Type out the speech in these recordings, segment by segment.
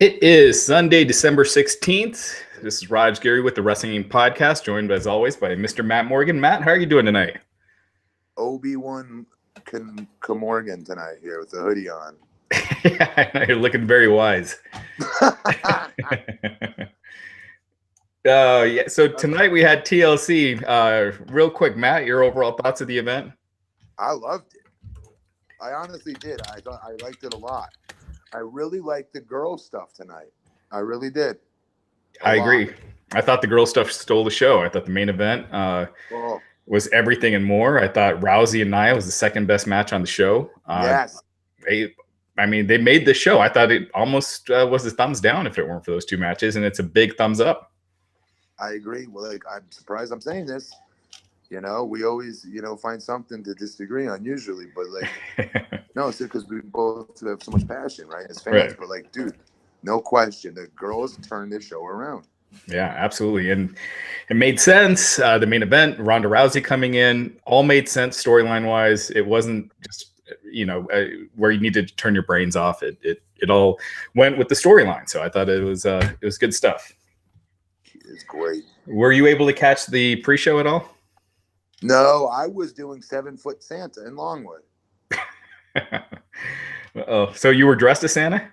It is Sunday, December 16th. This is Raj Giri with the Wrestling Podcast, joined as always by Mr. Matt Morgan. Matt, how are you doing tonight? Obi-Wan Morgan tonight here with the hoodie on. Yeah, I know, you're looking very wise. Yeah. So tonight we had TLC. Real quick, Matt, your overall thoughts of the event? I loved it. I honestly did. I thought I liked it a lot. I really liked the girl stuff tonight. I really did. I agree. I thought the girl stuff stole the show. I thought the main event was everything and more. I thought Rousey and Nia was the second best match on the show. Yes. They made the show. I thought it almost was a thumbs down if it weren't for those two matches, and it's a big thumbs up. I agree. Well, I'm surprised I'm saying this. We always, find something to disagree on usually, but no, it's because we both have so much passion, right, as fans. Right. But dude, no question, the girls turned this show around. Yeah, absolutely, and it made sense. The main event, Ronda Rousey coming in, all made sense storyline wise. It wasn't just where you needed to turn your brains off. It all went with the storyline. So I thought it was good stuff. It's great. Were you able to catch the pre-show at all? No, I was doing 7-foot Santa in Longwood. Oh, so you were dressed as Santa?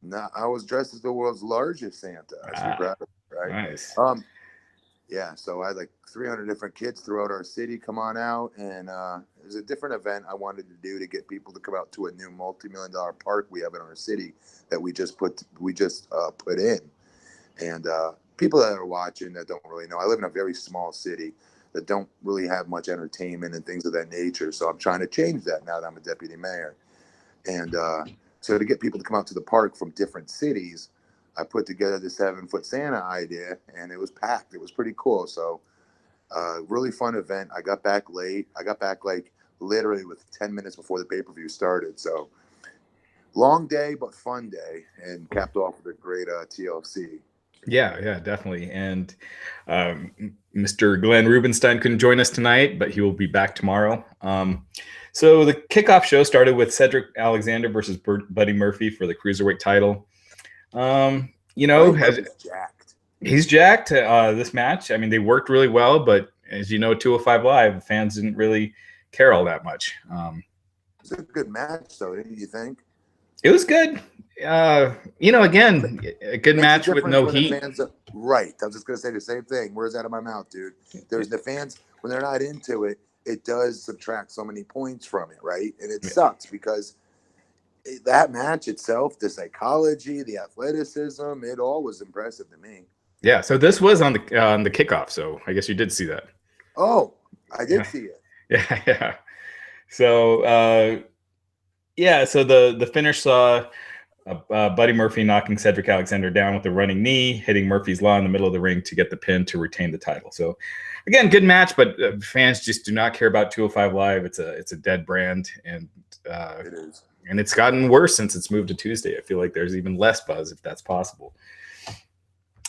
No, I was dressed as the world's largest Santa. Right? Nice. Yeah, so I had 300 different kids throughout our city come on out, and it was a different event I wanted to do to get people to come out to a new multi-million-dollar park we have in our city that we just put in, and people that are watching that don't really know. I live in a very small city that don't really have much entertainment and things of that nature. So I'm trying to change that now that I'm a deputy mayor. And so to get people to come out to the park from different cities, I put together the 7-foot Santa idea, and it was packed. It was pretty cool. So really fun event. I got back late. I got back literally with 10 minutes before the pay-per-view started. So long day, but fun day, and capped off with a great TLC. Yeah, definitely. And Mr. Glenn Rubenstein couldn't join us tonight, but he will be back tomorrow. So the kickoff show started with Cedric Alexander versus Buddy Murphy for the Cruiserweight title. He's jacked. This match, they worked really well, but as you know, 205 Live fans didn't really care all that much. It's a good match, though, didn't you think? It was good. Again, a good match with no heat. Right. I was just going to say the same thing. Words out of my mouth, dude. There's the fans, when they're not into it, it does subtract so many points from it, right? And it sucks because that match itself, the psychology, the athleticism, it all was impressive to me. Yeah, so this was on the kickoff, so I guess you did see that. Oh, I did see it. Yeah. So, so the finish saw Buddy Murphy knocking Cedric Alexander down with a running knee, hitting Murphy's Law in the middle of the ring to get the pin to retain the title. So, again, good match, but fans just do not care about 205 Live. It's a dead brand, and it is. And it's gotten worse since it's moved to Tuesday. I feel like there's even less buzz, if that's possible.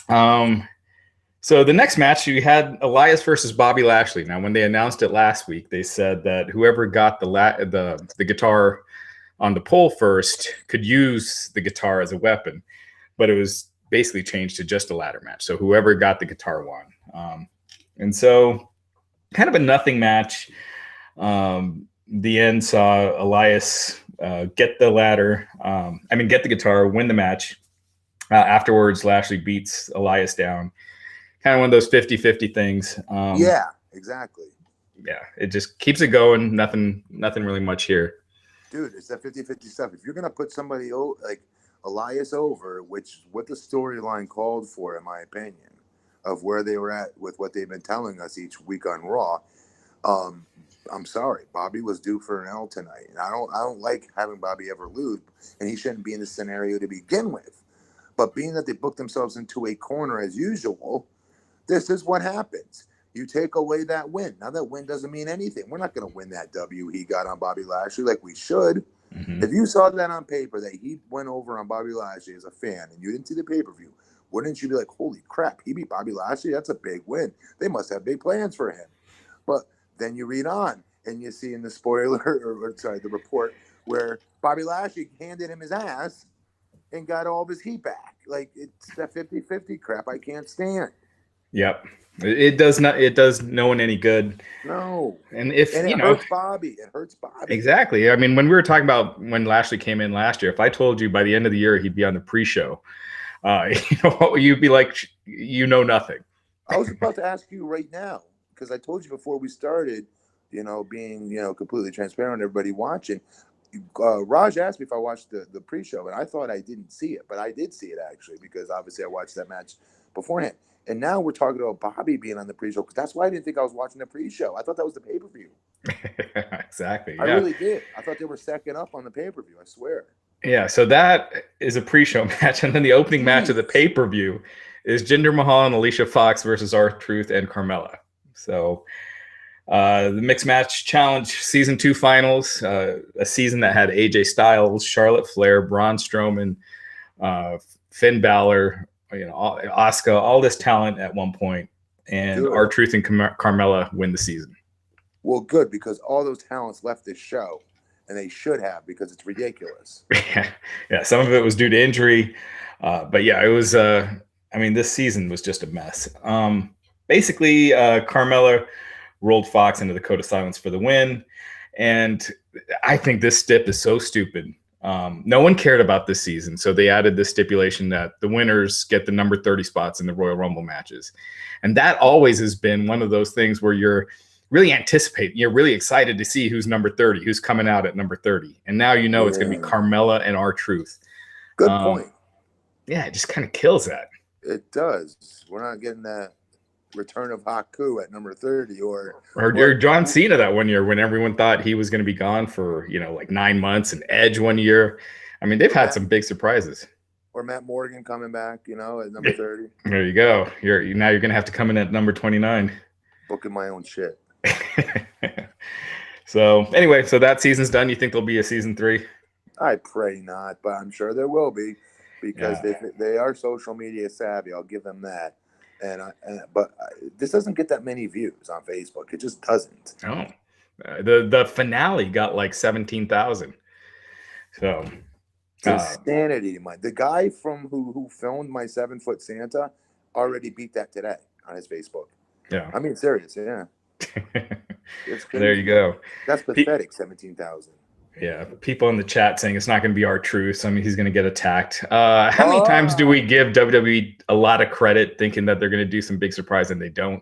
So the next match, you had Elias versus Bobby Lashley. Now, when they announced it last week, they said that whoever got the guitar on the pole first could use the guitar as a weapon, but it was basically changed to just a ladder match. So whoever got the guitar won. And so kind of a nothing match. The end saw Elias get the ladder, get the guitar, win the match. Afterwards, Lashley beats Elias down. Kind of one of those 50-50 things. Yeah, exactly. Yeah, it just keeps it going. Nothing really much here. Dude, it's that 50-50 stuff. If you're going to put somebody like Elias over, which is what the storyline called for, in my opinion, of where they were at with what they've been telling us each week on Raw, I'm sorry. Bobby was due for an L tonight. And I don't like having Bobby ever lose, and he shouldn't be in this scenario to begin with. But being that they booked themselves into a corner as usual, this is what happens. You take away that win. Now, that win doesn't mean anything. We're not going to win that W he got on Bobby Lashley like we should. Mm-hmm. If you saw that on paper, that he went over on Bobby Lashley as a fan, and you didn't see the pay-per-view, wouldn't you be like, holy crap, he beat Bobby Lashley? That's a big win. They must have big plans for him. But then you read on, and you see in the spoiler, the report, where Bobby Lashley handed him his ass, and got all of his heat back. Like, it's that 50-50 crap I can't stand. Yep. It does not. It does no one any good. No. And if And you it know, hurts Bobby. It hurts Bobby. exactly. I mean, when we were talking about when Lashley came in last year, if I told you by the end of the year he'd be on the pre-show, you know, you'd be like, you know nothing. I was about to ask you right now, because I told you before we started, you know, being, you know, completely transparent, everybody watching. Raj asked me if I watched the pre-show, and I thought I didn't see it, but I did see it actually, because obviously I watched that match beforehand. And now we're talking about Bobby being on the pre-show, because that's why I didn't think I was watching the pre-show. I thought that was the pay-per-view. Exactly. I really did. I thought they were second up on the pay-per-view. I swear. Yeah. So that is a pre-show match, and then the opening match of the pay-per-view is Jinder Mahal and Alicia Fox versus R-Truth and Carmella. So the Mixed Match Challenge Season 2 Finals, a season that had AJ Styles, Charlotte Flair, Braun Strowman, Finn Balor, you know, Asuka, all this talent at one point, and R-Truth and Carmella win the season. Well, good, because all those talents left this show, and they should have, because it's ridiculous. Yeah, some of it was due to injury, but yeah, it was. I mean, this season was just a mess. Basically, Carmella rolled Fox into the code of silence for the win, and I think this stip is so stupid. No one cared about this season, so they added this stipulation that the winners get the number 30 spots in the Royal Rumble matches, and that always has been one of those things where you're really anticipating, you're really excited to see who's number 30, who's coming out at number 30, and now you know it's going to be Carmella and R-Truth. Good point. Yeah, it just kind of kills that. It does. We're not getting that return of Haku at number 30, or John Cena that one year when everyone thought he was going to be gone for, you know, like 9 months, and Edge one year. I mean, they've had some big surprises. Or Matt Morgan coming back, you know, at number 30. There you go. Now you're going to have to come in at number 29. Booking my own shit. So anyway, so that season's done. You think there'll be a season 3? I pray not, but I'm sure there will be, because they are social media savvy. I'll give them that. But this doesn't get that many views on Facebook. It just doesn't. Oh, the finale got like 17,000. So it's insanity. The guy from who filmed my 7-foot Santa already beat that today on his Facebook. Yeah, I mean, serious. Yeah. There you go. That's pathetic. 17,000. Yeah, people in the chat saying it's not going to be R-Truth. I mean, he's going to get attacked. How many times do we give WWE a lot of credit, thinking that they're going to do some big surprise and they don't?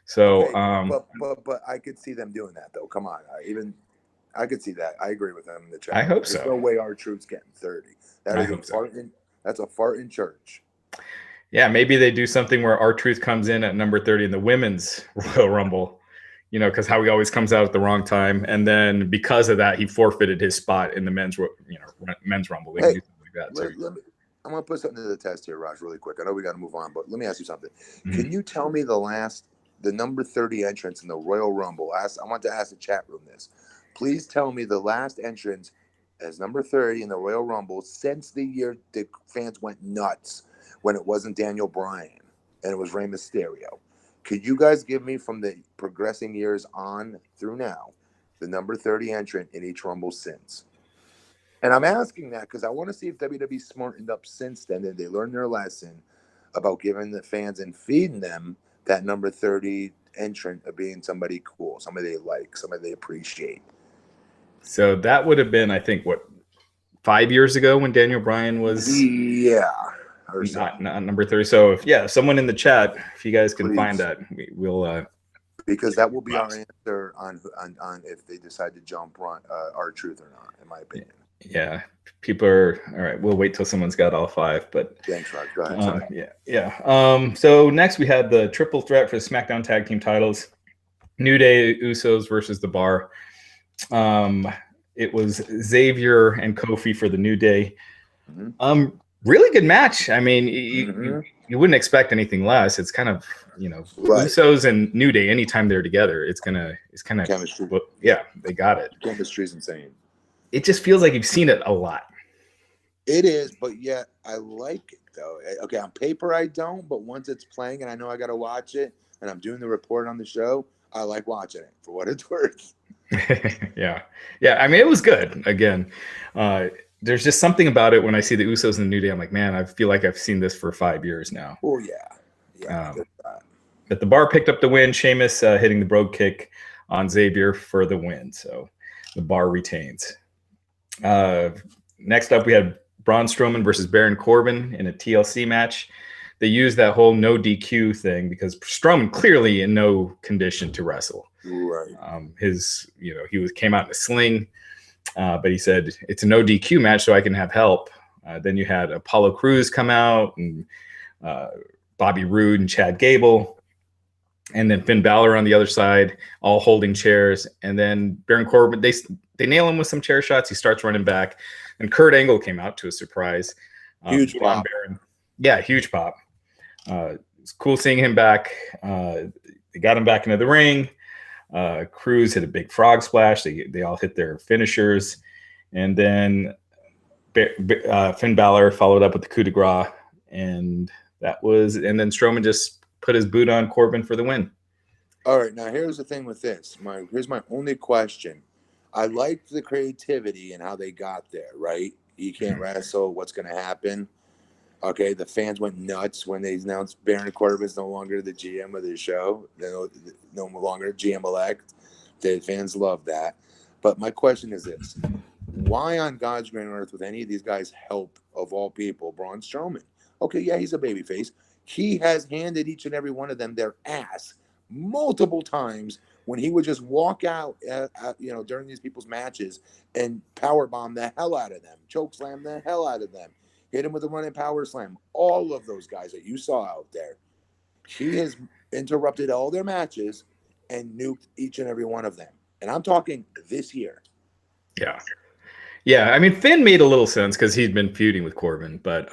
So, but I could see them doing that though. Come on, I could see that. I agree with them in the chat. I hope There's no way R-Truth's getting 30. That's a fart in church. Yeah, maybe they do something where R-Truth comes in at number 30 in the women's Royal Rumble. You know, because how he always comes out at the wrong time, and then because of that, he forfeited his spot in the men's Rumble. Hey, like that. I'm gonna put something to the test here, Raj, really quick. I know we got to move on, but let me ask you something. Mm-hmm. Can you tell me the number 30 entrance in the Royal Rumble? I want to ask the chat room this. Please tell me the last entrance as number 30 in the Royal Rumble since the year the fans went nuts when it wasn't Daniel Bryan and it was Rey Mysterio. Could you guys give me, from the progressing years on through now, the number 30 entrant in each Rumble since? And I'm asking that because I want to see if WWE smartened up since then, and they learned their lesson about giving the fans and feeding them that number 30 entrant of being somebody cool, somebody they like, somebody they appreciate. So that would have been, I think, 5 years ago when Daniel Bryan was... Yeah. Not number 30. So if someone in the chat, if you guys can find that, we'll because that will be our answer on if they decide to jump R-Truth or not, in my opinion. Yeah, people are all right. We'll wait till someone's got all 5. But thanks, Raj. Go ahead. Yeah. So next we had the triple threat for the SmackDown Tag Team titles: New Day, Usos versus The Bar. It was Xavier and Kofi for the New Day. Mm-hmm. Really good match. I mean, you wouldn't expect anything less. It's kind of, Usos and New Day, anytime they're together, it's kind of chemistry. Yeah, they got it. Chemistry's insane. It just feels like you've seen it a lot. It is, but yet I like it though. Okay, on paper I don't, but once it's playing and I know I got to watch it and I'm doing the report on the show, I like watching it for what it's worth. Yeah. I mean, it was good. Again, there's just something about it when I see the Usos in the New Day. I'm like, man, I feel like I've seen this for 5 years now. Oh yeah. But the Bar picked up the win. Sheamus hitting the Brogue Kick on Xavier for the win. So the Bar retains. Next up, we had Braun Strowman versus Baron Corbin in a TLC match. They used that whole no DQ thing because Strowman clearly in no condition to wrestle. Right. He came out in a sling, but he said it's a no DQ match, so I can have help. Then you had Apollo Crews come out and Bobby Roode and Chad Gable, and then Finn Balor on the other side, all holding chairs. And then Baron Corbin, they nail him with some chair shots. He starts running back, and Kurt Angle came out to a surprise. Huge pop. Baron. Yeah, huge pop. It's cool seeing him back. They got him back into the ring. Crews hit a big frog splash. They all hit their finishers, and then Finn Balor followed up with the coup de grace, and then Strowman just put his boot on Corbin for the win. All right, now here's the thing with this. Here's my only question. I liked the creativity and how they got there, right? You can't wrestle. What's going to happen? Okay, the fans went nuts when they announced Baron Corbin is no longer the GM of the show. They're no longer GM-elect. The fans love that. But my question is this. Why on God's green earth would any of these guys help, of all people, Braun Strowman? Okay, yeah, he's a babyface. He has handed each and every one of them their ass multiple times when he would just walk out, during these people's matches and powerbomb the hell out of them, chokeslam the hell out of them, hit him with a running power slam. All of those guys that you saw out there, he has interrupted all their matches and nuked each and every one of them. And I'm talking this year. Yeah. Yeah, I mean, Finn made a little sense because he'd been feuding with Corbin, but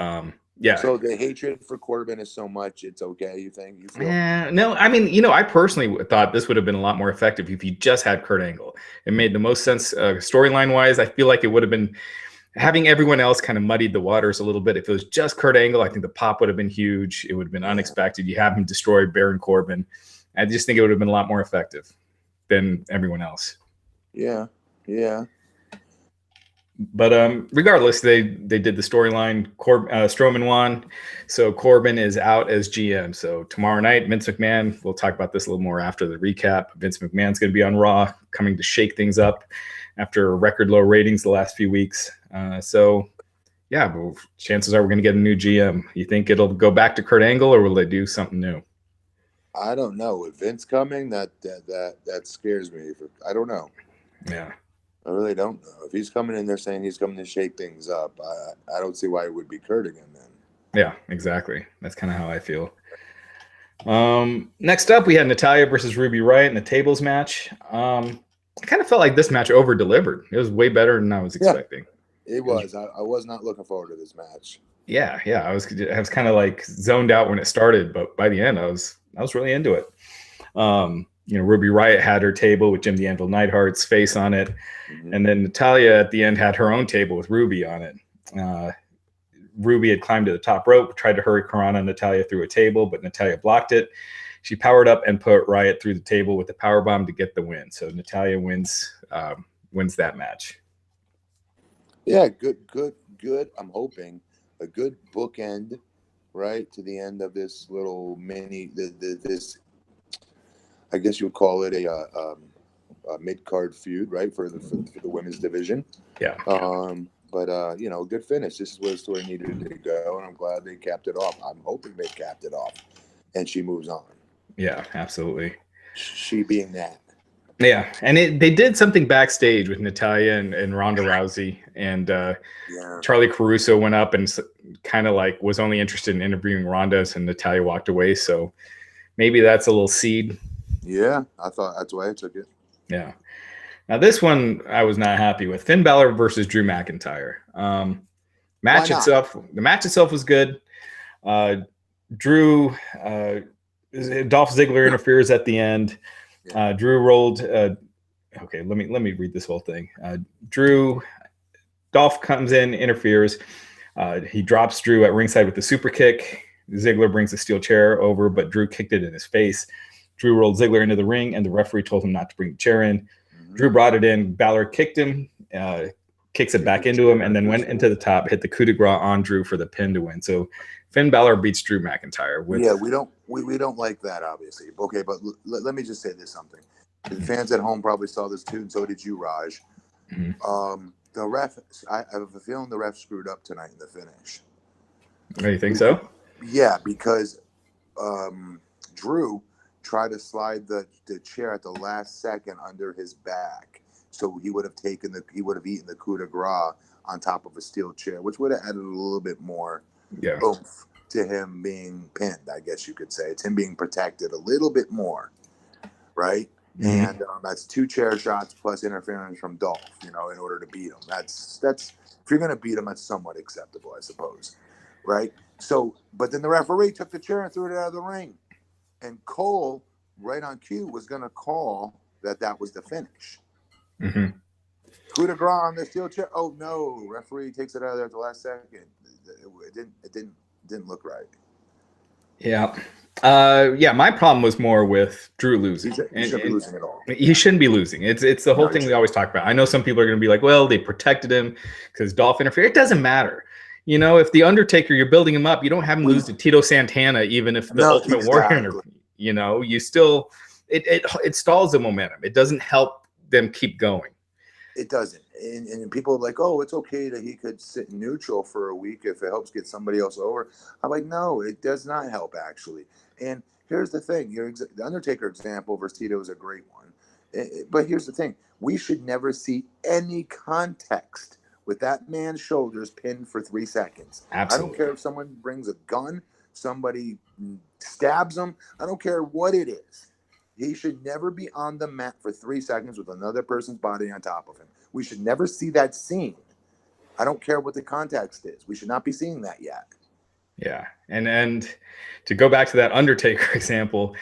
yeah. So the hatred for Corbin is so much, it's okay, you think? You feel? No, I mean, I personally thought this would have been a lot more effective if you just had Kurt Angle. It made the most sense storyline-wise. I feel like it would have been having everyone else kind of muddied the waters a little bit. If it was just Kurt Angle, I think the pop would have been huge. It would have been unexpected. You have him destroy Baron Corbin. I just think it would have been a lot more effective than everyone else. Yeah. But regardless, they did the storyline. Strowman won, so Corbin is out as GM. So tomorrow night, Vince McMahon, we'll talk about this a little more after the recap. Vince McMahon's going to be on Raw, coming to shake things up after record low ratings the last few weeks. So yeah, well, chances are we're going to get a new GM. You think it'll go back to Kurt Angle, or will they do something new? I don't know. With Vince coming, that scares me. I don't know. Yeah. I really don't know. If he's coming in there saying he's coming to shake things up, I don't see why it would be Kurt again then. Yeah, exactly. That's kind of how I feel. Next up, we had Natalya versus Ruby Riott in a tables match. I kind of felt like this match over-delivered. It was way better than I was expecting. It was. I was not looking forward to this match. Yeah. I was kind of like zoned out when it started, but by the end, I was really into it. Ruby Riott had her table with Jim the Anvil Neidhart's face on it. Mm-hmm. And then Natalya at the end had her own table with Ruby on it. Ruby had climbed to the top rope, tried to hurricanrana Natalya through a table, but Natalya blocked it. She powered up and put Riott through the table with the powerbomb to get the win. So Natalya wins that match. Yeah, good. I'm hoping a good bookend, right, to the end of this little mini, this, I guess you would call it a mid-card feud, right, for the women's division. Yeah. Good finish. This is where the story needed to go, and I'm glad they capped it off. I'm hoping they capped it off, and she moves on. Yeah, absolutely. She being that. Yeah, and they did something backstage with Natalya and Ronda Rousey, and Charlie Caruso went up and kind of like was only interested in interviewing Ronda, and Natalya walked away. So maybe that's a little seed. Yeah, I thought that's why I took it. Yeah. Now this one I was not happy with. Finn Balor versus Drew McIntyre. The match itself was good. Drew, Dolph Ziggler interferes at the end. Drew rolled. Okay, let me read this whole thing. Dolph comes in, interferes. He drops Drew at ringside with the super kick. Ziggler brings the steel chair over, but Drew kicked it in his face. Drew rolled Ziggler into the ring, and the referee told him not to bring the chair in. Mm-hmm. Drew brought it in. Balor kicked him. kicks it back into him, and then went into the top, hit the coup de grace on Drew for the pin to win. So Finn Balor beats Drew McIntyre. Yeah, we don't like that, obviously. Okay, but let me just say this something. The fans at home probably saw this too, and so did you, Raj. The ref, I have a feeling the ref screwed up tonight in the finish. Oh, you think so? Yeah, because Drew tried to slide the chair at the last second under his back, so he would have eaten the coup de grace on top of a steel chair, which would have added a little bit more oomph to him being pinned. I guess you could say it's him being protected a little bit more, right? And that's 2 chair shots plus interference from Dolph, in order to beat him. That's if you're going to beat him, that's somewhat acceptable, I suppose, right? So, but then the referee took the chair and threw it out of the ring, and Cole, right on cue, was going to call that was the finish. Coup de grace on the steel chair. Oh no! Referee takes it out of there at the last second. It didn't look right. Yeah. My problem was more with Drew losing. He shouldn't be losing at all. He shouldn't be losing. It's the whole thing we always talk about. I know some people are going to be like, well, they protected him because Dolph interfered. It doesn't matter. If the Undertaker, you're building him up, you don't have him lose to Tito Santana, even if the Ultimate Warrior, you still, it stalls the momentum. It doesn't help them keep going. It doesn't. And people are like, oh, it's okay that he could sit neutral for a week if it helps get somebody else over. I'm like, no, it does not help, actually. And here's the thing. The Undertaker example versus Tito is a great one. But here's the thing. We should never see any context with that man's shoulders pinned for 3 seconds. Absolutely. I don't care if someone brings a gun, somebody stabs him. I don't care what it is. He should never be on the mat for 3 seconds with another person's body on top of him. We should never see that scene. I don't care what the context is. We should not be seeing that yet. Yeah. And to go back to that Undertaker example,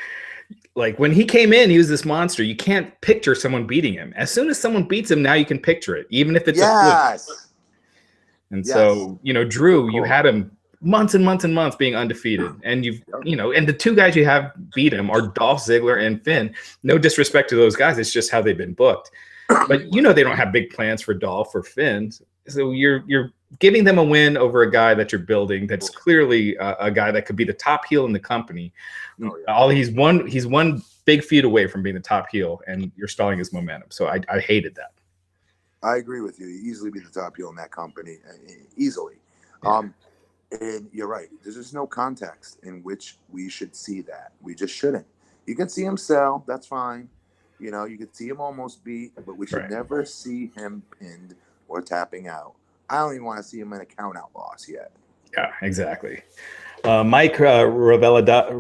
like when he came in, he was this monster. You can't picture someone beating him. As soon as someone beats him, now you can picture it, even if it's a fluke. And so, Drew, you had him months and months and months being undefeated, and and the 2 guys you have beat him are Dolph Ziggler and Finn. No disrespect to those guys, it's just how they've been booked. But they don't have big plans for Dolph or Finn, so you're giving them a win over a guy that you're building that's clearly a guy that could be the top heel in the company. He's one big feud away from being the top heel, and you're stalling his momentum. So I hated that. I agree with you. You easily be the top heel in that company, easily. Yeah. And you're right. There's just no context in which we should see that. We just shouldn't. You can see him sell. That's fine. You can see him almost beat, but we should never see him pinned or tapping out. I don't even want to see him in a count-out loss yet. Yeah, exactly. Mike Ravelada,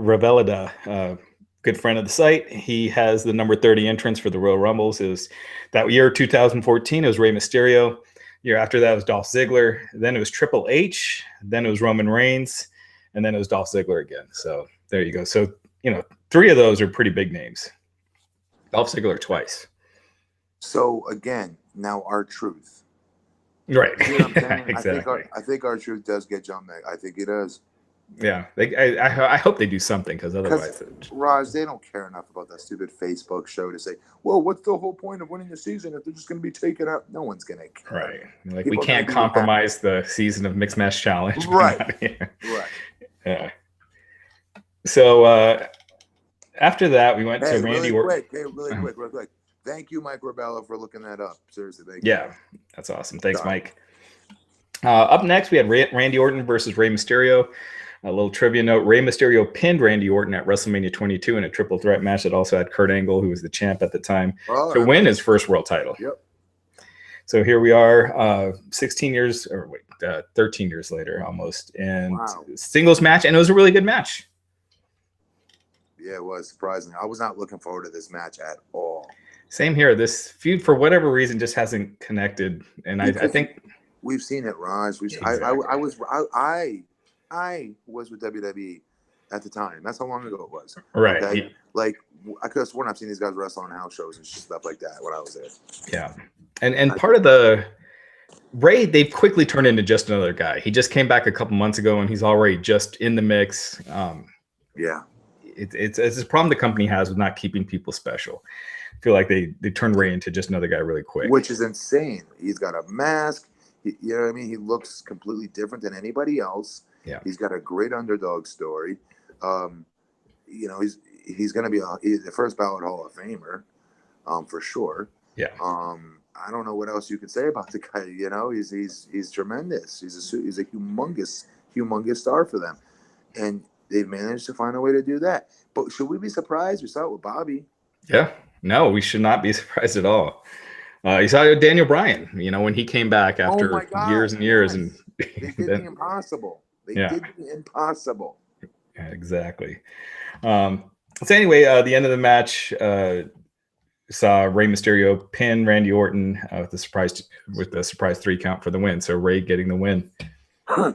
good friend of the site, he has the number 30 entrance for the Royal Rumbles. It was that year, 2014, it was Rey Mysterio. Year after that was Dolph Ziggler. Then it was Triple H. Then it was Roman Reigns. And then it was Dolph Ziggler again. So there you go. So, 3 of those are pretty big names. Dolph Ziggler twice. So, again, now R-Truth. Right. You know what I'm saying? Exactly. I think R-Truth does get jumped. I think he does. Yeah. I hope they do something, because otherwise. Raj, they don't care enough about that stupid Facebook show to say, well, what's the whole point of winning the season if they're just going to be taken out? No one's going to care. Right. Like, people, we can't compromise the season of Mixed Match Challenge. Right. Right. Yeah. So after that, we went to Randy Orton. Really quick. Thank you, Mike Rabella, for looking that up. Seriously, thank you. Yeah, that's awesome. Thanks, Mike. Up next, we had Randy Orton versus Rey Mysterio. A little trivia note: Rey Mysterio pinned Randy Orton at WrestleMania 22 in a triple threat match that also had Kurt Angle, who was the champ at the time, to win his first world title. Yep. So here we are, 13 years later almost, and singles match, and it was a really good match. Yeah, it was surprising. I was not looking forward to this match at all. Same here. This feud, for whatever reason, just hasn't connected, and I think we've seen it, Raj. Exactly. I was with WWE at the time. That's how long ago it was. Right. Okay? Like, I could have sworn I've seen these guys wrestle on house shows and stuff like that when I was there. Yeah. And part of the Ray, they've quickly turned into just another guy. He just came back a couple months ago, and he's already just in the mix. Yeah. It's a problem the company has with not keeping people special. feel like they turned Ray into just another guy really quick. Which is insane. He's got a mask. You know what I mean? He looks completely different than anybody else. Yeah. He's got a great underdog story. You know, he's going to be the first ballot Hall of Famer, for sure. Yeah. I don't know what else you could say about the guy. You know, he's tremendous. He's a humongous star for them, and they've managed to find a way to do that. But should we be surprised? We saw it with Bobby. Yeah. No, we should not be surprised at all. You saw Daniel Bryan, you know, when he came back after years and years, and they did the impossible. They did the impossible. Yeah, exactly. So anyway, the end of the match saw Rey Mysterio pin Randy Orton with the surprise 3 count for the win. So Rey getting the win. Yeah,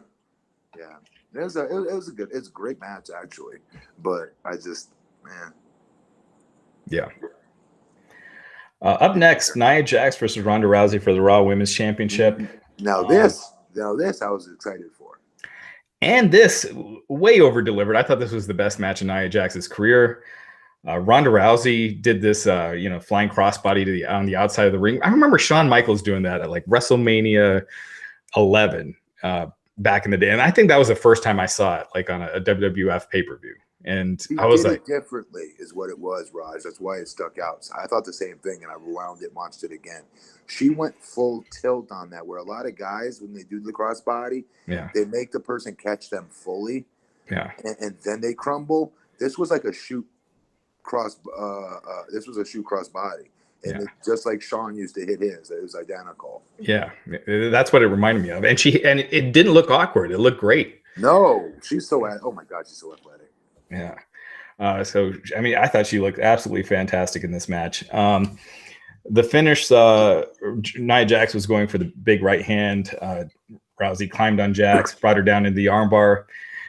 it's a great match actually, but man. Yeah. Up next, Nia Jax versus Ronda Rousey for the Raw Women's Championship. Now this I was excited for. And this way over delivered. I thought this was the best match in Nia Jax's career. Ronda Rousey did this, flying crossbody on the outside of the ring. I remember Shawn Michaels doing that at like WrestleMania 11 back in the day, and I think that was the first time I saw it, like on a WWF pay-per-view. And I was like, differently is what it was, Raj. That's why it stuck out. So I thought the same thing, and I rewound it, and watched it again. She went full tilt on that, where a lot of guys, when they do the crossbody, they make the person catch them fully, and then they crumble. This was like a shoot crossbody, and just like Shawn used to hit his, it was identical. Yeah, that's what it reminded me of, and it didn't look awkward. It looked great. No, she's so oh my god, she's so athletic. Yeah. So, I mean, I thought she looked absolutely fantastic in this match. The finish, Nia Jax was going for the big right hand. Rousey climbed on Jax, brought her down into the armbar.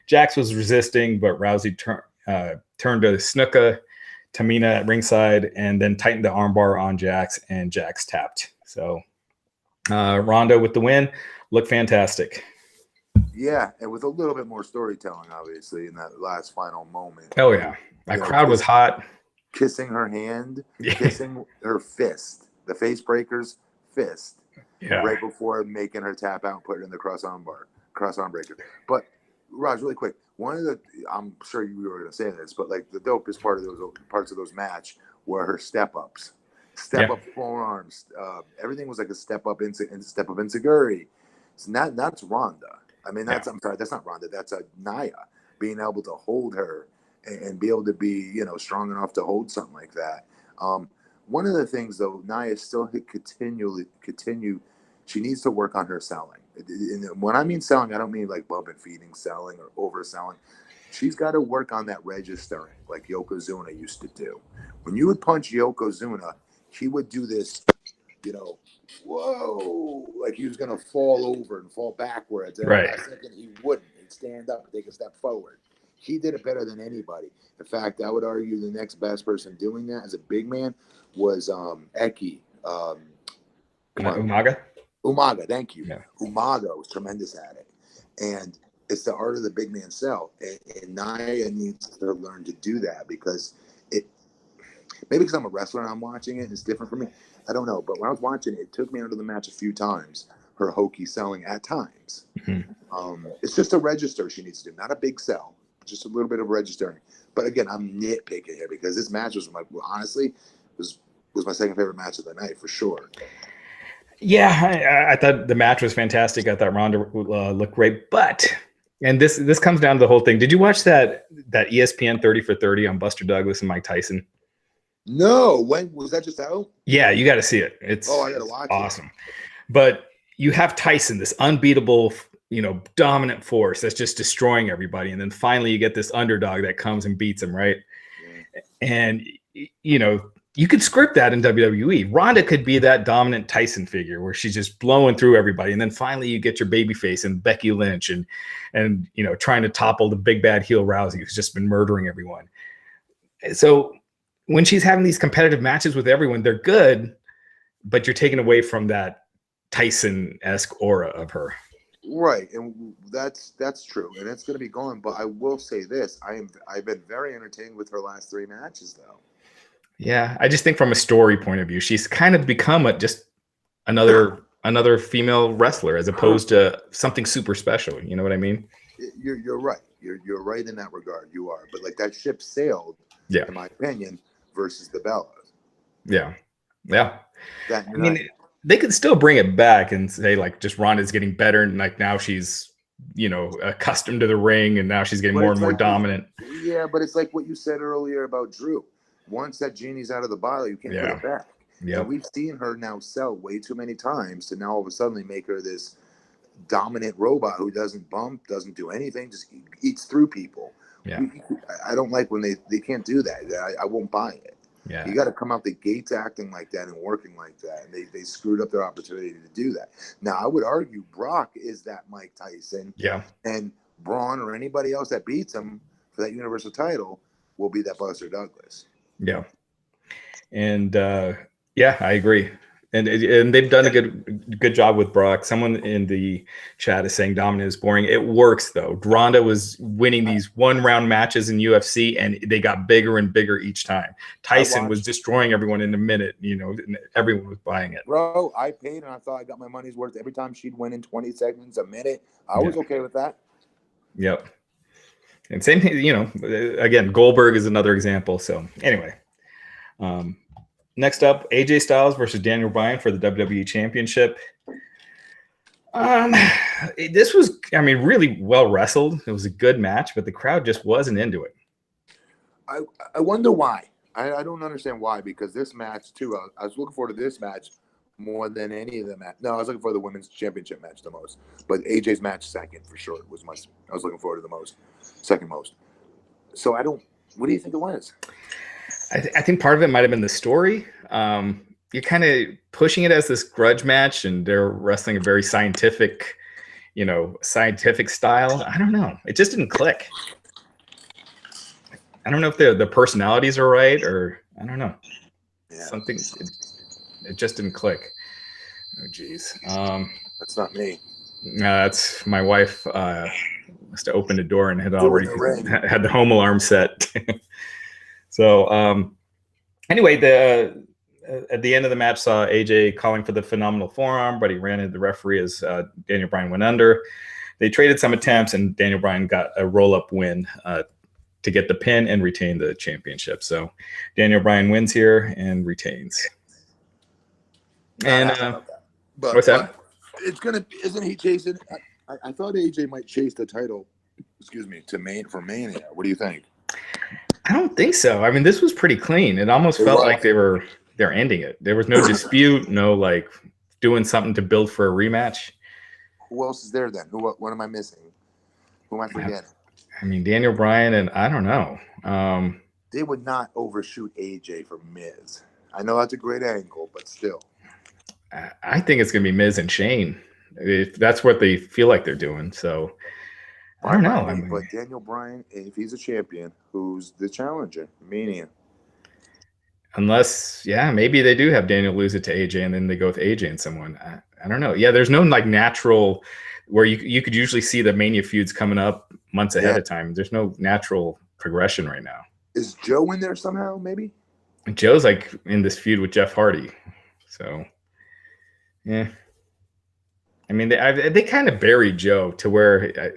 Jax was resisting, but Rousey turned to Snuka, Tamina at ringside, and then tightened the armbar on Jax, and Jax tapped. So, Ronda with the win. Looked fantastic. Yeah, and with a little bit more storytelling, obviously, in that last final moment. Oh, yeah. That crowd was hot. Kissing her hand, kissing her fist, the face breaker's fist, right before making her tap out and put it in the cross arm breaker. But, Raj, really quick, I'm sure you were going to say this, but like the dopest part of those parts of those match were her step-ups. Step-up forearms. Everything was like a step-up enziguri. So that's Ronda. I mean, I'm sorry, that's not Ronda. That's Nia being able to hold her and be able to be, strong enough to hold something like that. One of the things, though, Nia still continue. She needs to work on her selling. And when I mean selling, I don't mean like bump and feeding selling or overselling. She's got to work on that registering like Yokozuna used to do. When you would punch Yokozuna, he would do this, whoa, like he was going to fall over and fall backwards. And right. In a second, he wouldn't. He'd stand up and take a step forward. He did it better than anybody. In fact, I would argue the next best person doing that as a big man was Eki. Umaga? Umaga, thank you. Yeah. Umaga was tremendous at it. And it's the art of the big man sell. And Nia needs to learn to do that because maybe because I'm a wrestler and I'm watching it, it's different for me. I don't know. But when I was watching it, it took me out of the match a few times, her hokey selling at times. Mm-hmm. It's just a register she needs to do, not a big sell, just a little bit of registering. But again, I'm nitpicking here because this match was honestly my second favorite match of the night for sure. Yeah, I thought the match was fantastic. I thought Ronda looked great, and this comes down to the whole thing. Did you watch that ESPN 30 for 30 on Buster Douglas and Mike Tyson? No, when was that just out? Yeah, you got to see it. I gotta watch it. Awesome. But you have Tyson, this unbeatable, dominant force that's just destroying everybody, and then finally you get this underdog that comes and beats him, right? Yeah. And you could script that in WWE. Ronda could be that dominant Tyson figure where she's just blowing through everybody. And then finally you get your babyface and Becky Lynch and trying to topple the big bad heel Rousey, who's just been murdering everyone. So when she's having these competitive matches with everyone, they're good, but you're taking away from that Tyson-esque aura of her. Right. And that's true. And it's going to be gone. But I will say this. I've been very entertained with her last 3 matches, though. Yeah, I just think from a story point of view, she's kind of become just another female wrestler as opposed to something super special. You know what I mean? You're right. You're right in that regard. You are. But like that ship sailed, Yeah. in my opinion, versus the Bellas. Yeah. Yeah. That I mean, they could still bring it back and say like just Ronda's getting better and like now she's, accustomed to the ring and now she's getting more and more dominant. Yeah, but it's like what you said earlier about Drew. Once that genie's out of the bottle, you can't put it back. Yeah. And we've seen her now sell way too many times to now all of a sudden make her this dominant robot who doesn't bump, doesn't do anything, just eats through people. Yeah. I don't like when they can't do that. I won't buy it. Yeah. You got to come out the gates acting like that and working like that. And they screwed up their opportunity to do that. Now, I would argue Brock is that Mike Tyson. Yeah. And Braun or anybody else that beats him for that Universal title will be that Buster Douglas. Yeah. And yeah, I agree. And they've done a good job with Brock. Someone in the chat is saying dominant is boring. It works though. Ronda was winning these 1-round matches in UFC, and they got bigger and bigger each time. Tyson was destroying everyone in a minute. And everyone was buying it. Bro, I paid and I thought I got my money's worth every time she'd win in 20 seconds, a minute. I was okay with that. Yep. And same thing. Again, Goldberg is another example. So anyway. Next up, AJ Styles versus Daniel Bryan for the WWE Championship. This was, really well wrestled. It was a good match, but the crowd just wasn't into it. I wonder why. I don't understand why, because this match, too, I was looking forward to this match more than any of the match. No, I was looking for the women's championship match the most. But AJ's match second, for sure, I was looking forward to the most, second most. So what do you think it was? I think part of it might have been the story. You're kind of pushing it as this grudge match, and they're wrestling a very scientific style. I don't know. It just didn't click. I don't know if the personalities are right, or I don't know. Yeah. Something. It just didn't click. Oh, geez. That's not me. That's my wife. Must have opened the door and had already had the home alarm set. So anyway, at the end of the match saw AJ calling for the phenomenal forearm, but he ran into the referee as Daniel Bryan went under. They traded some attempts, and Daniel Bryan got a roll-up win to get the pin and retain the championship. So Daniel Bryan wins here and retains. And what's that? It's isn't he chasing? I thought AJ might chase the title. For Mania. What do you think? I don't think so. This was pretty clean. It almost felt like they're ending it. There was no dispute, no like doing something to build for a rematch. Who else is there then? What am I missing? Who am I forgetting? Daniel Bryan, and I don't know. They would not overshoot AJ for Miz. I know that's a great angle, but still. I think it's going to be Miz and Shane. If that's what they feel like they're doing. So I don't know. But Daniel Bryan, if he's a champion, who's the challenger? Mania. Unless, maybe they do have Daniel lose it to AJ and then they go with AJ and someone. I don't know. Yeah, there's no like natural where you could usually see the Mania feuds coming up months ahead of time. There's no natural progression right now. Is Joe in there somehow, maybe? Joe's like in this feud with Jeff Hardy. So, yeah. They kind of buried Joe to where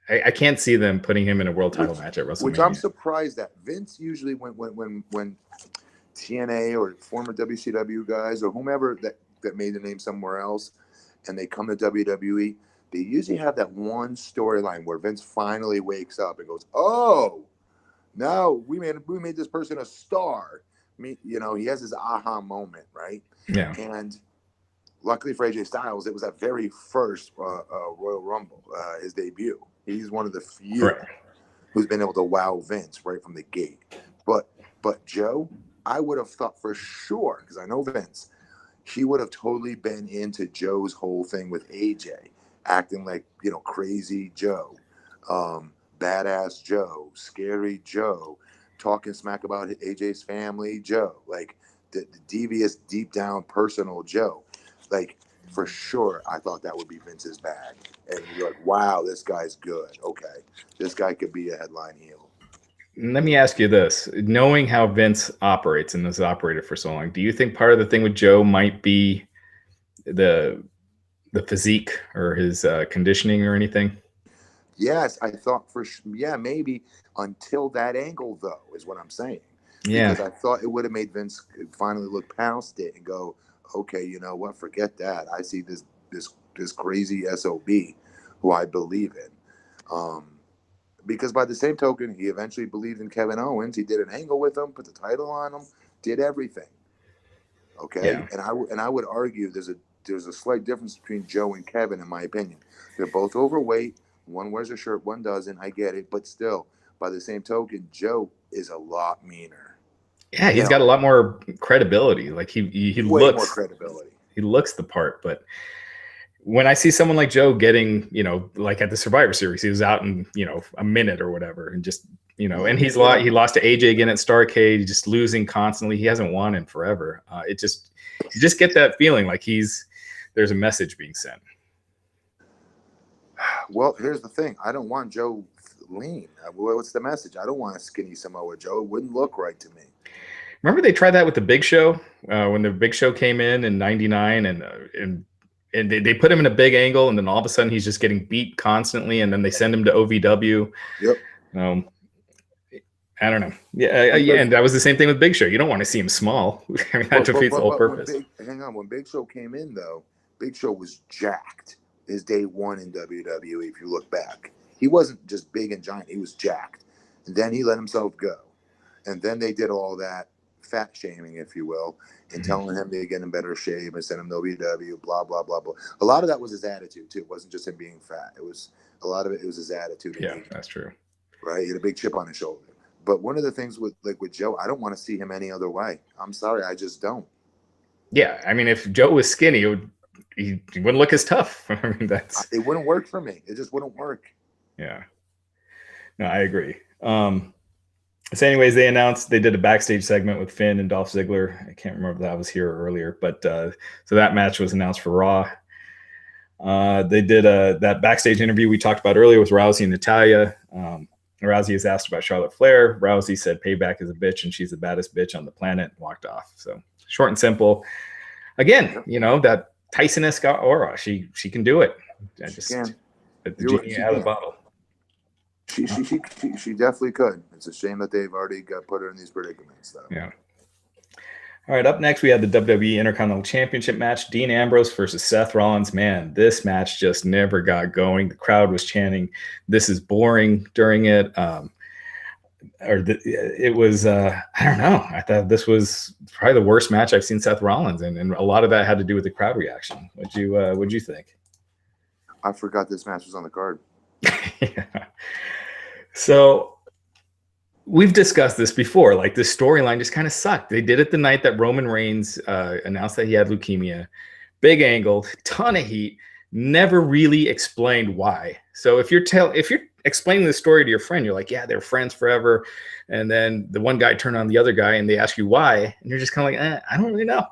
I can't see them putting him in a world title match at WrestleMania. Which I'm surprised at. Vince usually when TNA or former WCW guys or whomever that made their name somewhere else and they come to WWE, they usually have that one storyline where Vince finally wakes up and goes, "Oh, now we made this person a star." He has his aha moment, right? Yeah. And luckily for AJ Styles, it was that very first Royal Rumble, his debut. He's one of the few who's been able to wow Vince right from the gate. But Joe, I would have thought for sure, because I know Vince, he would have totally been into Joe's whole thing with AJ, acting like, crazy Joe, badass Joe, scary Joe, talking smack about AJ's family Joe, like the devious, deep down personal Joe. Like, for sure, I thought that would be Vince's bag. And you're like, wow, this guy's good. Okay. This guy could be a headline heel. Let me ask you this: knowing how Vince operates and has operated for so long, do you think part of the thing with Joe might be the physique or his conditioning or anything? Yes, I thought yeah, maybe until that angle, though, is what I'm saying. Yeah, Because I thought it would have made Vince finally look past it and go, okay, you know what? Forget that. I see this crazy SOB who I believe in. Because by the same token, he eventually believed in Kevin Owens. He did an angle with him, put the title on him, did everything. Okay, yeah, and I would argue there's a slight difference between Joe and Kevin, in my opinion. They're both overweight. One wears a shirt, one doesn't. I get it, but still, by the same token, Joe is a lot meaner. yeah. You He's know, got a lot more credibility. Like he way more looks credibility. the part. But when I see someone like Joe getting, like at the Survivor Series, he was out in a minute or whatever, and just and he lost to AJ again at Starrcade, just losing constantly. He hasn't won in forever. You just get that feeling like there's a message being sent. Well, here's the thing. I don't want Joe lean. What's the message? I don't want a skinny Samoa Joe. It wouldn't look right to me. Remember they tried that with the Big Show when the Big Show came in '99, and they put him in a big angle, and then all of a sudden he's just getting beat constantly, and then they send him to OVW. Yep. I don't know. Yeah, and that was the same thing with Big Show. You don't want to see him small. I mean, that defeats the whole purpose. When Big Show came in, though, Big Show was jacked. His day one in WWE, if you look back. He wasn't just big and giant. He was jacked. And then he let himself go. And then they did all that fat shaming, if you will, and telling him to get in better shape and send him to WWE, blah, blah, blah, blah. A lot of that was his attitude, too. It wasn't just him being fat. It was his attitude. Yeah, that's true. Right? He had a big chip on his shoulder. But one of the things with Joe, I don't want to see him any other way. I'm sorry, I just don't. Yeah, I mean, if Joe was skinny, he wouldn't look as tough. I mean, it wouldn't work for me. It just wouldn't work. Yeah. No, I agree. So anyways, they did a backstage segment with Finn and Dolph Ziggler. I can't remember if that was here earlier, but so that match was announced for Raw. They did that backstage interview we talked about earlier with Rousey and Natalya. Rousey is asked about Charlotte Flair. Rousey said payback is a bitch and she's the baddest bitch on the planet, and walked off. So short and simple. Again, that Tyson-esque aura. She can do it. She can. The genie out of the bottle. She definitely could. It's a shame that they've already put her in these predicaments, though. Yeah. All right, up next we had the WWE Intercontinental Championship match, Dean Ambrose versus Seth Rollins. Man, this match just never got going. The crowd was chanting, "This is boring" during it. It was, I don't know. I thought this was probably the worst match I've seen Seth Rollins in, and a lot of that had to do with the crowd reaction. What'd you think? I forgot this match was on the card. Yeah. So we've discussed this before. Like, this storyline just kind of sucked. They did it the night that Roman Reigns announced that he had leukemia. Big angle, ton of heat. Never really explained why. So if you're explaining the story to your friend, you're like, yeah, they're friends forever, and then the one guy turned on the other guy and they ask you why, and you're just kind of like, I don't really know.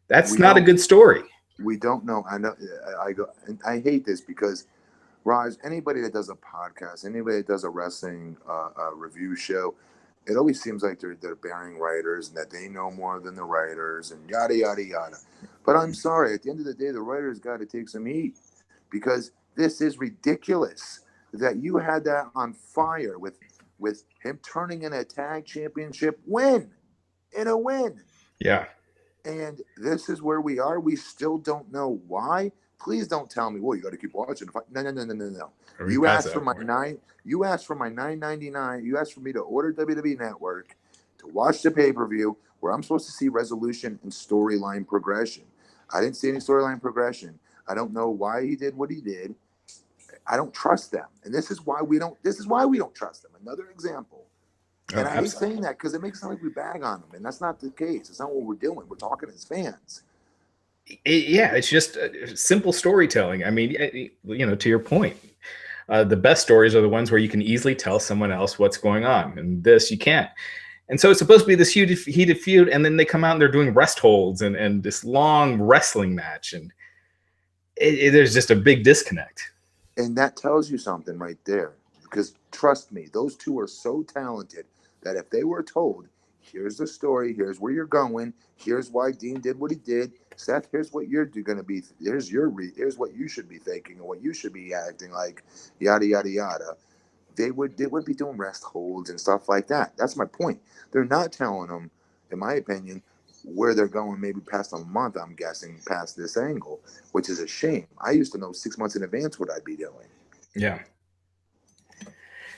That's not a good story. We don't know. I know. I hate this because, Raj, anybody that does a podcast, anybody that does a wrestling review show, it always seems like they're bearing writers and that they know more than the writers and yada, yada, yada. But I'm sorry. At the end of the day, the writers got to take some heat, because this is ridiculous that you had that on fire with him turning in a tag championship win. Yeah. And this is where we are. We still don't know why. Please don't tell me, well, you got to keep watching. No. You asked for my $9.99. You asked for me to order WWE Network to watch the pay-per-view where I'm supposed to see resolution and storyline progression. I didn't see any storyline progression. I don't know why he did what he did. I don't trust them. And this is why we don't trust them. Another example. And I hate saying that because it makes it sound like we bag on them. And that's not the case. It's not what we're doing. We're talking as fans. It's just simple storytelling. I mean, to your point, the best stories are the ones where you can easily tell someone else what's going on. And this, you can't. And so it's supposed to be this huge heated feud. And then they come out and they're doing rest holds and this long wrestling match. And there's just a big disconnect. And that tells you something right there. Because trust me, those two are so talented. that if they were told, here's the story, here's where you're going, here's why Dean did what he did, Seth, here's what you're going to be, here's what you should be thinking and what you should be acting like, yada yada yada. They would be doing rest holds and stuff like that. That's my point. They're not telling them, in my opinion, where they're going maybe past a month, I'm guessing, past this angle, which is a shame. I used to know 6 months in advance what I'd be doing. Yeah.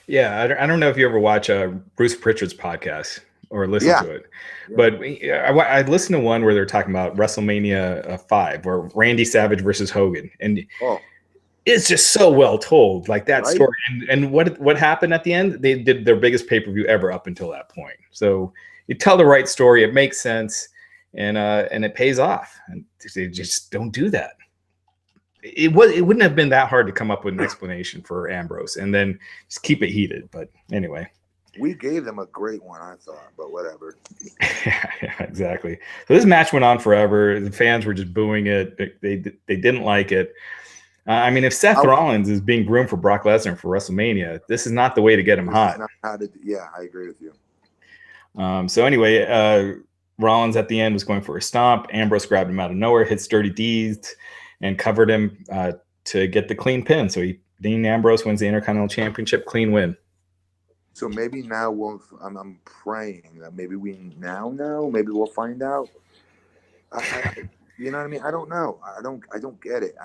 Yeah, I don't know if you ever watch Bruce Pritchard's podcast or listen to it, but I listened to one where they're talking about WrestleMania 5 or Randy Savage versus Hogan, and it's just so well told, like that story. And what happened at the end? They did their biggest pay-per-view ever up until that point. So you tell the right story, it makes sense, and it pays off. And they just don't do that. It wouldn't have been that hard to come up with an explanation for Ambrose and then just keep it heated. But anyway, we gave them a great one, I thought, but whatever. Yeah, exactly. So this match went on forever. The fans were just booing it. They didn't like it. I mean, if Seth Rollins is being groomed for Brock Lesnar for WrestleMania, this is not the way to get him hot. I agree with you. So anyway, Rollins at the end was going for a stomp. Ambrose grabbed him out of nowhere, hits Dirty Deeds, and covered him to get the clean pin. So Dean Ambrose wins the Intercontinental Championship, clean win. So maybe now I'm praying that maybe we now know. Maybe we'll find out. You know what I mean? I don't know. I don't get it.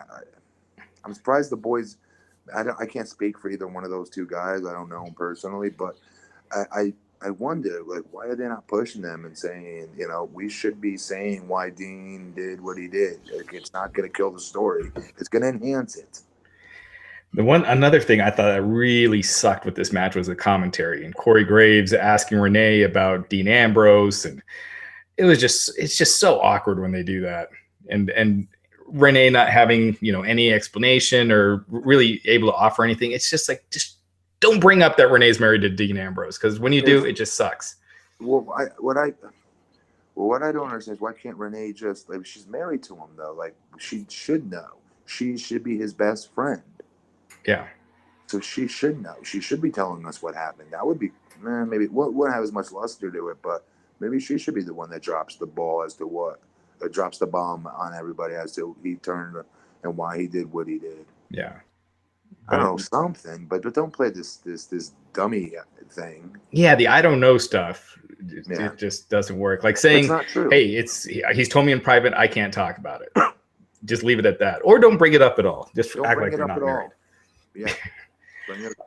I'm surprised the boys. I can't speak for either one of those two guys. I don't know them personally, but I wonder, like, why are they not pushing them and saying, you know, we should be saying why Dean did what he did. Like, it's not going to kill the story. It's going to enhance it. Another thing I thought that really sucked with this match was the commentary, and Corey Graves asking Renee about Dean Ambrose, and it's just so awkward when they do that, and Renee not having, you know, any explanation or really able to offer anything. It's just like, just don't bring up that Renee's married to Dean Ambrose, because when you do, it just sucks. What I don't understand is why can't Renee just, like, she's married to him though, like, she should know. She should be his best friend. Yeah. So she should know. She should be telling us what happened. That would be, maybe wouldn't have as much luster to it, but maybe she should be the one that drops the ball as to what, drops the bomb on everybody as to he turned and why he did what he did. Yeah. I don't know, something, but don't play this dummy thing. Yeah, the I don't know stuff. It just doesn't work. Like saying, hey, he's told me in private, I can't talk about it. Just leave it at that, or don't bring it up at all. Just act like you're not married. Yeah,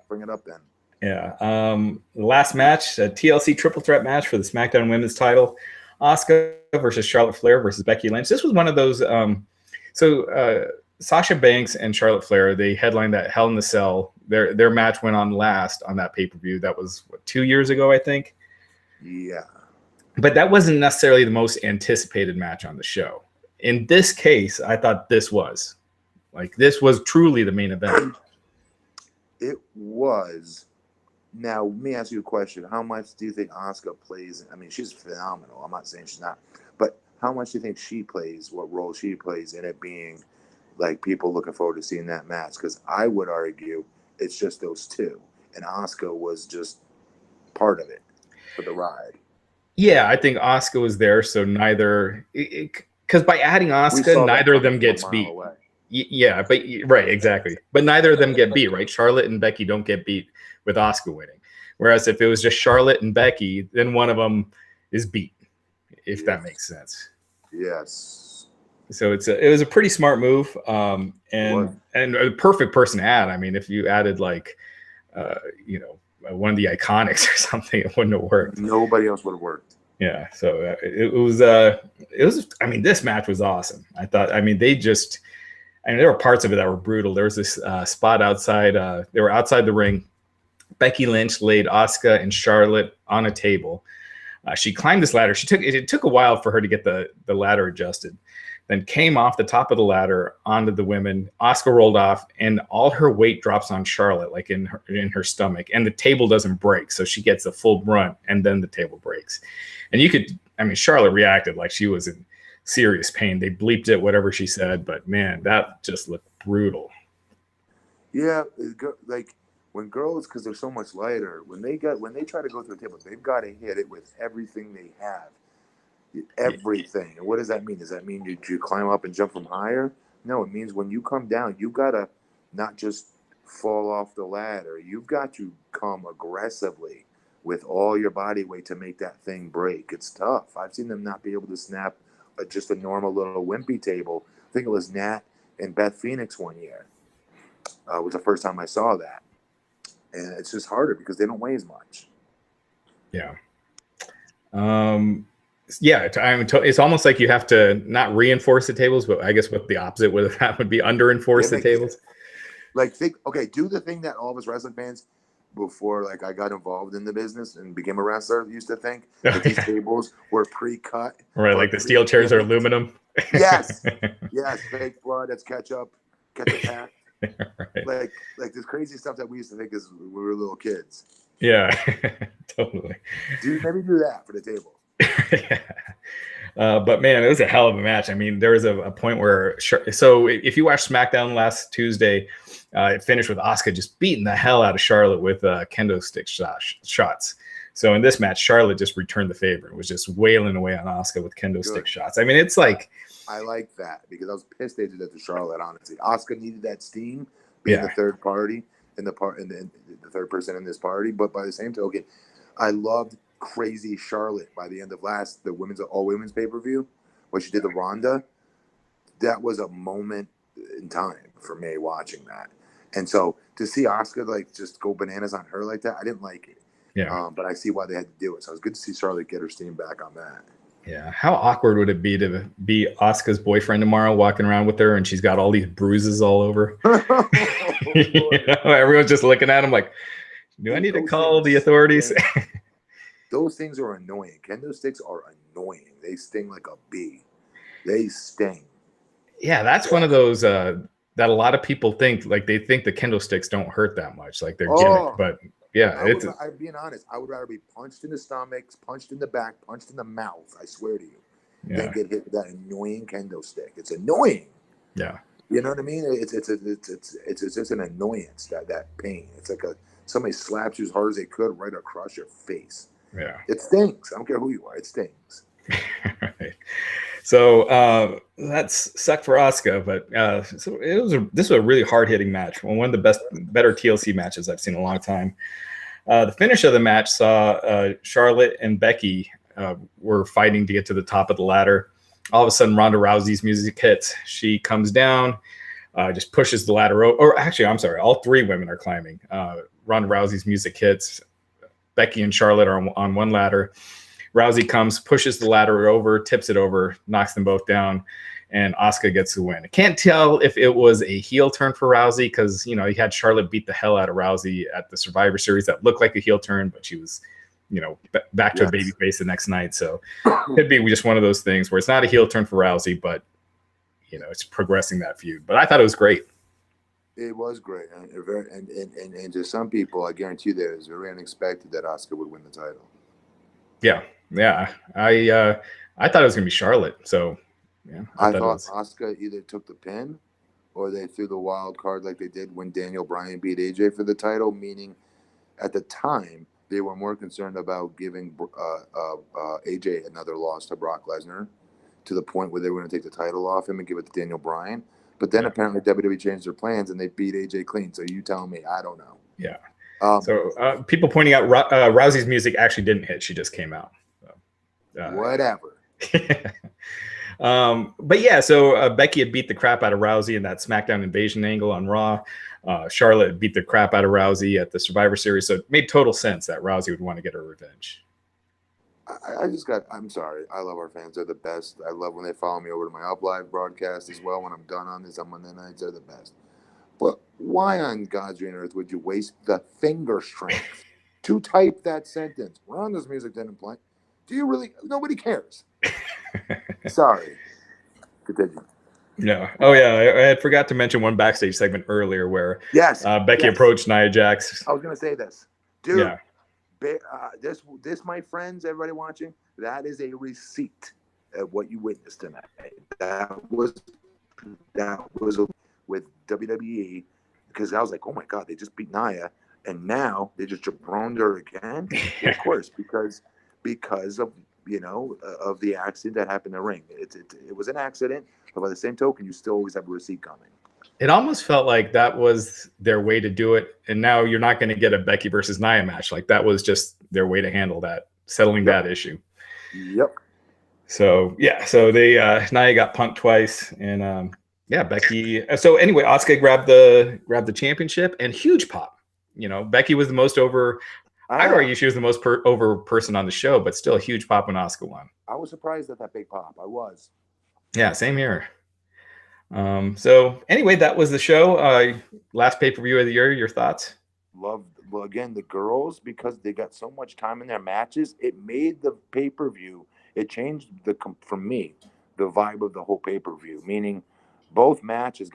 bring it up then. Yeah. The last match, a TLC triple threat match for the SmackDown Women's title. Asuka versus Charlotte Flair versus Becky Lynch. This was one of those. Sasha Banks and Charlotte Flair, they headlined that Hell in the Cell. Their match went on last on that pay-per-view. That was 2 years ago, I think. Yeah. But that wasn't necessarily the most anticipated match on the show. In this case, I thought this was truly the main event. It was. Now, let me ask you a question. How much do you think Asuka plays? I mean, she's phenomenal. I'm not saying she's not. But how much do you think she plays, what role she plays in it being, like, people looking forward to seeing that match? Because I would argue it's just those two. And Asuka was just part of it for the ride. Yeah, I think Asuka was there, so neither... Because by adding Asuka, neither of them gets beat. Yeah, but right, exactly. But neither of them get beat, right? Charlotte and Becky don't get beat with Asuka winning. Whereas if it was just Charlotte and Becky, then one of them is beat, if that makes sense. Yes. So it was a pretty smart move, and a perfect person to add. I mean, if you added like, one of the Iconics or something, it wouldn't have worked. Nobody else would have worked. Yeah, so it was. I mean, this match was awesome. I thought. I mean, there were parts of it that were brutal. There was this spot outside. They were outside the ring. Becky Lynch laid Asuka and Charlotte on a table. She climbed this ladder. It took a while for her to get the ladder adjusted. Then came off the top of the ladder onto the women. Asuka rolled off, and all her weight drops on Charlotte, like in her stomach, and the table doesn't break, so she gets a full brunt, and then the table breaks. And Charlotte reacted like she was in serious pain. They bleeped it, whatever she said, but man, that just looked brutal. Yeah, like when girls, because they're so much lighter, when they try to go through a table, they've got to hit it with everything they have, everything. And what does that mean? Does that mean you climb up and jump from higher? No, it means when you come down, you gotta not just fall off the ladder. You've got to come aggressively with all your body weight to make that thing break. It's tough. I've seen them not be able to snap just a normal little wimpy table. I think it was Nat and Beth Phoenix one year. Was the first time I saw that. And it's just harder because they don't weigh as much. Yeah. It's almost like you have to not reinforce the tables, but I guess what the opposite would that would be under-enforce the tables. Like, do the thing that all of us wrestling fans before, like, I got involved in the business and became a wrestler used to think that these tables were pre-cut. Right, like the steel chairs are aluminum. Yes, fake blood, that's ketchup pack. Right. Like this crazy stuff that we used to think as when we were little kids. Yeah, totally. Maybe do that for the table. Yeah. But man, it was a hell of a match. I mean, there was a point where, so if you watched SmackDown last Tuesday, it finished with Asuka just beating the hell out of Charlotte with kendo stick shots. So in this match, Charlotte just returned the favor and was just wailing away on Asuka with kendo stick shots. I mean, it's like, I like that because I was pissed they did that to Charlotte. Honestly, Asuka needed that steam, being the third party in the third person in this party. But by the same token, I loved crazy Charlotte by the end of the all women's pay-per-view, what she did to Ronda. That was a moment in time for me watching that. And so to see Asuka like just go bananas on her like that, I didn't like it. Yeah. But I see why they had to do it. So it was good to see Charlotte get her steam back on that. Yeah. How awkward would it be to be Asuka's boyfriend tomorrow, walking around with her, and she's got all these bruises all over? Everyone's just looking at him like, do I need to call the authorities? Those things are annoying. Kendo sticks are annoying. They sting like a bee. They sting. Yeah, that's one of those that a lot of people think, like they think the kendo sticks don't hurt that much, like they're gimmick. But yeah, I'm being honest. I would rather be punched in the stomach, punched in the back, punched in the mouth. I swear to you, than get hit with that annoying kendo stick. It's annoying. Yeah, you know what I mean. It's just an annoyance, that pain. It's like somebody slaps you as hard as they could right across your face. Yeah, it stings. I don't care who you are. It stings. Right. So that's sucked for Asuka, but so this was a really hard hitting match. One of the better TLC matches I've seen in a long time. The finish of the match saw Charlotte and Becky were fighting to get to the top of the ladder. All of a sudden, Ronda Rousey's music hits. She comes down, just pushes the ladder over. Or actually, I'm sorry, all three women are climbing. Ronda Rousey's music hits. Becky and Charlotte are on one ladder. Rousey comes, pushes the ladder over, tips it over, knocks them both down, and Asuka gets the win. I can't tell if it was a heel turn for Rousey because, he had Charlotte beat the hell out of Rousey at the Survivor Series. That looked like a heel turn, but she was, back to a baby face the next night. So it could be just one of those things where it's not a heel turn for Rousey, but, it's progressing that feud. But I thought it was great. It was great. And to some people, I guarantee that it was very unexpected that Asuka would win the title. Yeah. I thought it was gonna be Charlotte. So yeah, I thought Asuka either took the pin or they threw the wild card like they did when Daniel Bryan beat AJ for the title. Meaning, at the time they were more concerned about giving AJ another loss to Brock Lesnar, to the point where they were going to take the title off him and give it to Daniel Bryan. But then apparently WWE changed their plans and they beat AJ clean. So you tell me, I don't know. Yeah. So people pointing out Rousey's music actually didn't hit; she just came out. So, whatever. But yeah, so Becky had beat the crap out of Rousey in that SmackDown Invasion angle on Raw. Charlotte beat the crap out of Rousey at the Survivor Series, so it made total sense that Rousey would want to get her revenge. I'm sorry. I love our fans. They're the best. I love when they follow me over to my Up Live broadcast as well. When I'm done on this on Monday nights, they're the best. But why on God's green earth would you waste the finger strength to type that sentence? Ronda's music didn't play. Do you really? Nobody cares. Sorry. Continue. No. Oh, yeah. I had forgot to mention one backstage segment earlier where Becky approached Nia Jax. I was going to say this. Dude, this, my friends, everybody watching, that is a receipt of what you witnessed tonight. That was with WWE, because I was like, oh my God, they just beat Nia. And now they just jabroned her again. Well, of course, because of of the accident that happened in the ring. It was an accident, but by the same token, you still always have a receipt coming. It almost felt like that was their way to do it, and now you're not going to get a Becky versus Nia match. Like that was just their way to handle that, settling that issue. Yep. So yeah, so they Nia got punked twice, and Becky. So anyway, Asuka grabbed the championship, and huge pop. Becky was the most over. I'd argue she was the most over person on the show, but still a huge pop when Asuka won. I was surprised at that big pop. I was. Yeah, same here. So anyway, that was the show. Last pay-per-view of the year. Your thoughts? Well, again, the girls, because they got so much time in their matches, it made the pay-per-view. It changed for me, the vibe of the whole pay-per-view. Meaning, both matches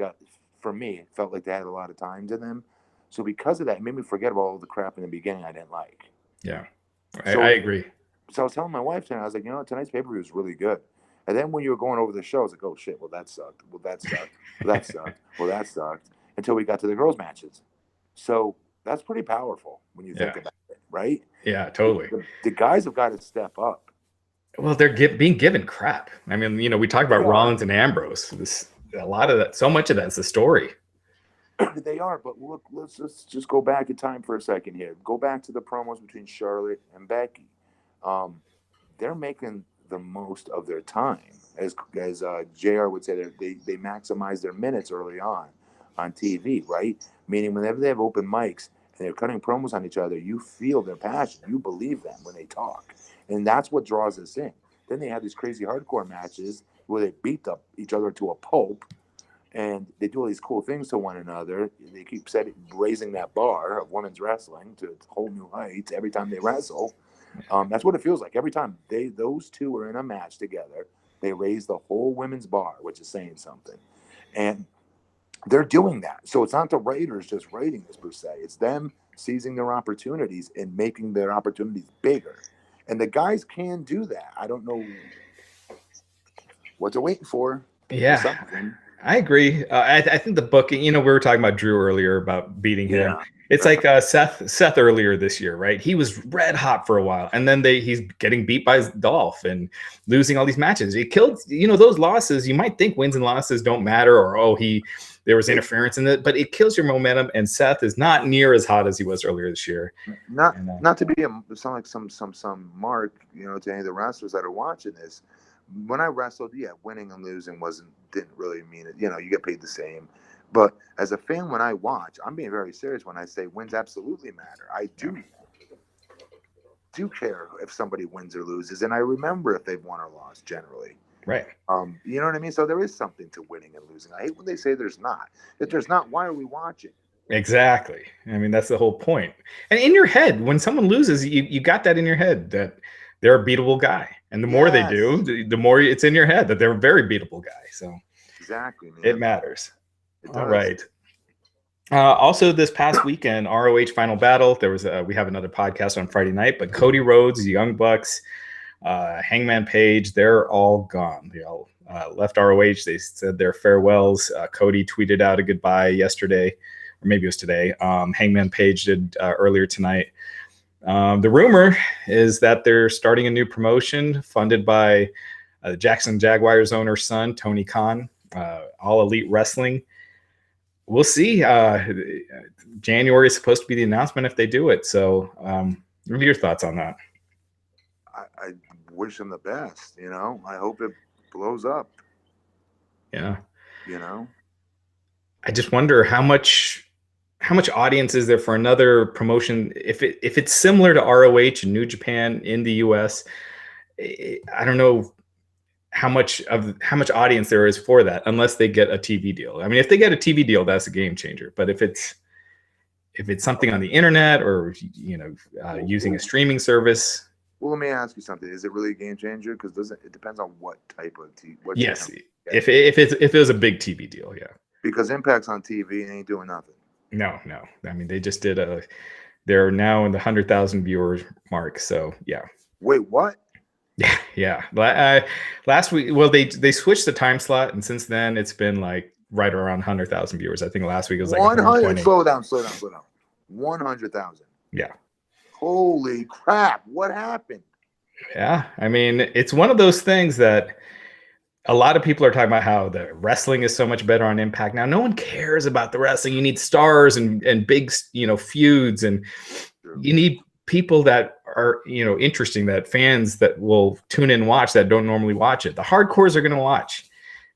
for me, it felt like they had a lot of time to them. So because of that, it made me forget about all the crap in the beginning I didn't like. Yeah, I agree. So I was telling my wife tonight, I was like, tonight's pay-per-view is really good. And then when you were going over the show, I was like, oh shit, well that sucked. Well that sucked. Well that sucked. Well that sucked. Until we got to the girls' matches. So that's pretty powerful when you think about it, right? Yeah, totally. The guys have got to step up. Well, they're being given crap. I mean, we talked about Rollins and Ambrose. A lot of that, so much of that's the story. They are, but look, let's just go back in time for a second here. Go back to the promos between Charlotte and Becky. They're making the most of their time, as JR would say. They maximize their minutes early on TV, right? Meaning whenever they have open mics and they're cutting promos on each other, you feel their passion. You believe them when they talk, and that's what draws us in. Then they have these crazy hardcore matches where they beat up each other to a pulp. And they do all these cool things to one another. They keep raising that bar of women's wrestling to whole new heights every time they wrestle. That's what it feels like. Every time those two are in a match together, they raise the whole women's bar, which is saying something. And they're doing that. So it's not the writers just writing this per se. It's them seizing their opportunities and making their opportunities bigger. And the guys can do that. I don't know what they're waiting for. Yeah. I agree. I think the booking, we were talking about Drew earlier about beating him. Yeah. It's like Seth earlier this year, right? He was red hot for a while, and then he's getting beat by Dolph and losing all these matches. He killed, those losses. You might think wins and losses don't matter, or there was interference in it, but it kills your momentum. And Seth is not near as hot as he was earlier this year. Not to sound like some mark, to any of the wrestlers that are watching this. When I wrestled, winning and losing didn't really mean it. You get paid the same. But as a fan, when I watch, I'm being very serious when I say wins absolutely matter. I do care if somebody wins or loses, and I remember if they've won or lost generally. Right. You know what I mean? So there is something to winning and losing. I hate when they say there's not. If there's not, why are we watching? Exactly. I mean, that's the whole point. And in your head, when someone loses, you got that in your head that they're a beatable guy. And the more they do, the more it's in your head that they're a very beatable guy. So exactly, man. It matters. All right. Also, this past weekend, ROH Final Battle. There was we have another podcast on Friday night, but Cody Rhodes, the Young Bucks, Hangman Page, they're all gone. They all left ROH. They said their farewells. Cody tweeted out a goodbye yesterday, or maybe it was today. Hangman Page did earlier tonight. The rumor is that they're starting a new promotion funded by the Jackson Jaguars owner's son, Tony Khan, All Elite Wrestling. We'll see. January is supposed to be the announcement if they do it. So what are your thoughts on that? I wish them the best. I hope it blows up. Yeah. I just wonder how much audience is there for another promotion? If it's similar to ROH and New Japan in the US, I don't know how much audience there is for that, unless they get a TV deal. I mean, if they get a TV deal, that's a game changer. But if it's something on the internet or using a streaming service. Well, let me ask you something. Is it really a game changer? Because it depends on what type of TV. Yes, if it was a big TV deal, yeah. Because Impact's on TV and ain't doing nothing. No. I mean, they just did they're now in the 100,000 viewers mark. So yeah. Wait, what? Yeah. Last week, well, they switched the time slot, and since then it's been like right around 100,000 viewers. I think last week it was like 100. Slow down. 100,000. Yeah. Holy crap! What happened? Yeah. I mean, it's one of those things that a lot of people are talking about how the wrestling is so much better on Impact. Now, no one cares about the wrestling. You need stars and big, feuds, and you need people that are, interesting, that fans that will tune in and watch that don't normally watch it. The hardcores are going to watch.